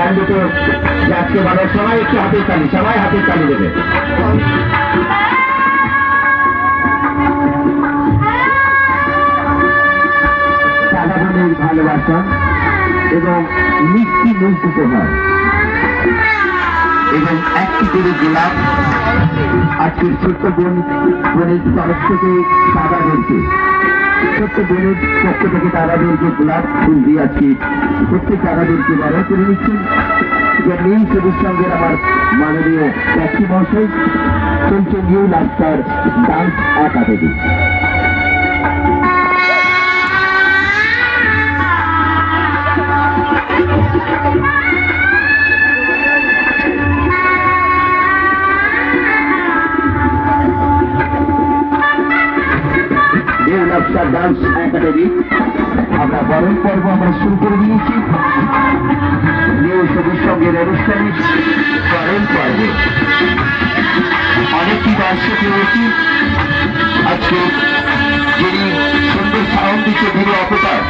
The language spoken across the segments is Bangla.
গান দুটো আজকে ভালো, সবাই একটু হাতের তালি, সবাই হাতের তালি দেবে। দাদা বোনের ভালোবাসা এবং মিষ্টি মুখ উপহার এবং একটি করে গোলাপ আজকের ছোট্ট বোনের তরফ থেকে দাদাদেরকে, ছোট্ট বোনের পক্ষ থেকে দাদাদেরকে গোলাপ ফুল দিয়ে আজকে প্রত্যেক দাদাদেরকে বড় করে নিচ্ছেন। যে নীল সবুজ সঙ্গের আমার মাননীয় ব্যক্তি মহাশয় চলছে new লাস্টার dance academy. Dance academy আমরা বরণ পর্ব আমরা শুরু করে দিয়েছি। নিউ সবুজ সঙ্গের অনুষ্ঠানে বরণ পর্ব অনেকটি দর্শক রয়েছি। আজকে যিনি সুন্দর সাউন্ড দিচ্ছে যিনি অপেতার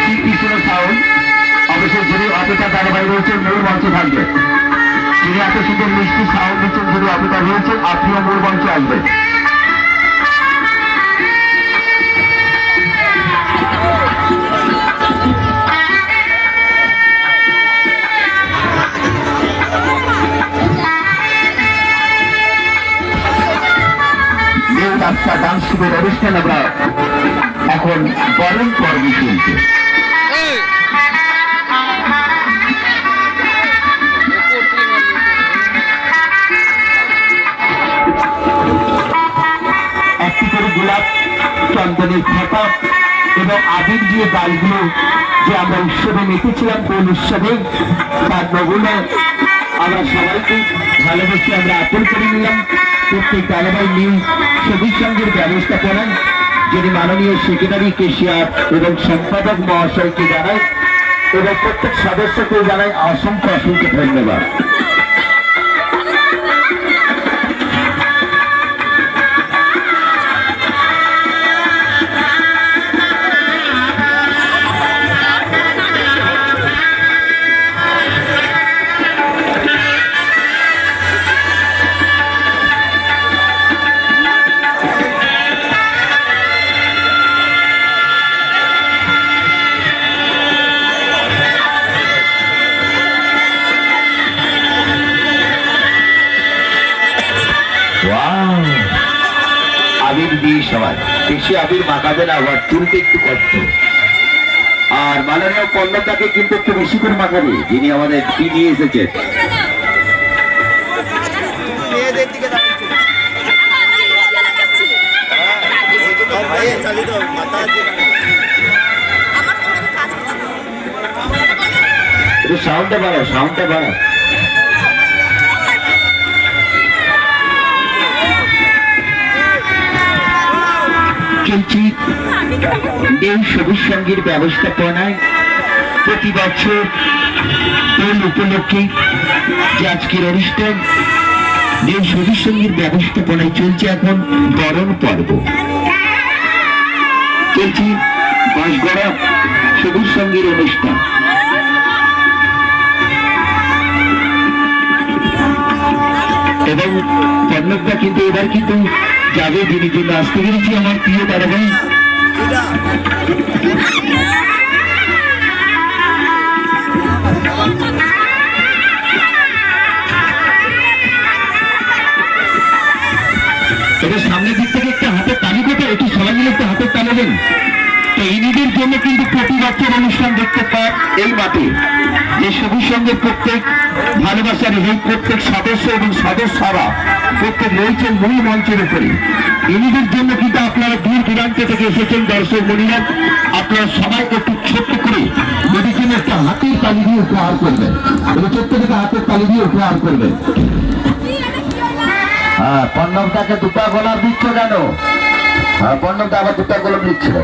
শ্রীকৃষ্ণ সাউন্ড, অবশ্যই যিনি অপেতার ধারাবাহিক রয়েছেন মূল মঞ্চে থাকবেন। যিনি এত সুন্দর মিষ্টি সাউন্ড দিচ্ছেন যিনি অপেতার রয়েছেন আপনিও মূল মঞ্চে আসবেন। ডান্স শিবের অনুষ্ঠান আমরা এখন বরণ পর্ব শুনছি। একটি করে গোলাপ, চন্দনের খাতা এবং আবির দিয়ে গালগুলো যে আমরা উৎসবে মেতেছিলাম কোন উৎসবে, তার নমুনা আমরা সবাইকে ভালোবেসে আমরা আপন করে নিলাম। প্রত্যেক দালাবাই নিউ সবুজ সঙ্গের ব্যবস্থাপনা যিনি মাননীয় সেক্রেটারি কেশিয়ার এবং সম্পাদক মহাশয়কে জানাই এবং প্রত্যেক সদস্যকে জানাই অসংখ্য অসংখ্য ধন্যবাদ। আবির দিয়ে সবাই বেশি আবির মাখাবে না, আবার তুলতে একটু কষ্ট। আর মাননীয় কন্যাটাকে কিন্তু একটু বেশি করে মাখাবে যিনি আমাদের কি নিয়ে এসেছেন। সাউন্ডটা বাড়াও, সাউন্ডটা বাড়াও। চলছি এই সবুজ সঙ্গীর ব্যবস্থাপনায় প্রতি বছর দোল উপলক্ষে যে আজকের অনুষ্ঠান এই সবুজ সঙ্গীর ব্যবস্থাপনায় চলছে এখন বরণ পর্ব। চলছি বাঁশগড়া সবুজ সঙ্গীর অনুষ্ঠান। এবং কর্ণকটা কিন্তু এবার কিন্তু যাবে যিনি জন্য আসতে পেরেছি আমার প্রিয় দাদাভাই এটা সামনের দিক থেকে একটা হাতের তালি দেবে, একটু সবাই মিলে একটু হাতের তালি দেন। তো ইনিদের জন্য কিন্তু প্রতি বছর অনুষ্ঠান দেখতে পান এই মাঠে যে সবুজ সঙ্গের প্রত্যেক ভালোবাসার এই প্রত্যেক সদস্য এবং সদস্যরা প্রত্যেক রয়েছেন মূল মঞ্চের উপরে। ইনিদের জন্য কিন্তু আপনারা দূর দূরান্ত থেকে এসেছেন দর্শক মনিরা, আপনারা সবাই একটু ছোট্ট করে এদের জন্য একটা হাতের তালি দিয়ে উপহার করবেন, এবং ছোট্ট থেকে হাতের তালি দিয়ে উপহার করবেন। হ্যাঁ, পণ্যমটাকে দুটা গোলাপ দিচ্ছ কেন? হ্যাঁ, পণ্যমটা আবার দুটা গোলাপ দিচ্ছিল।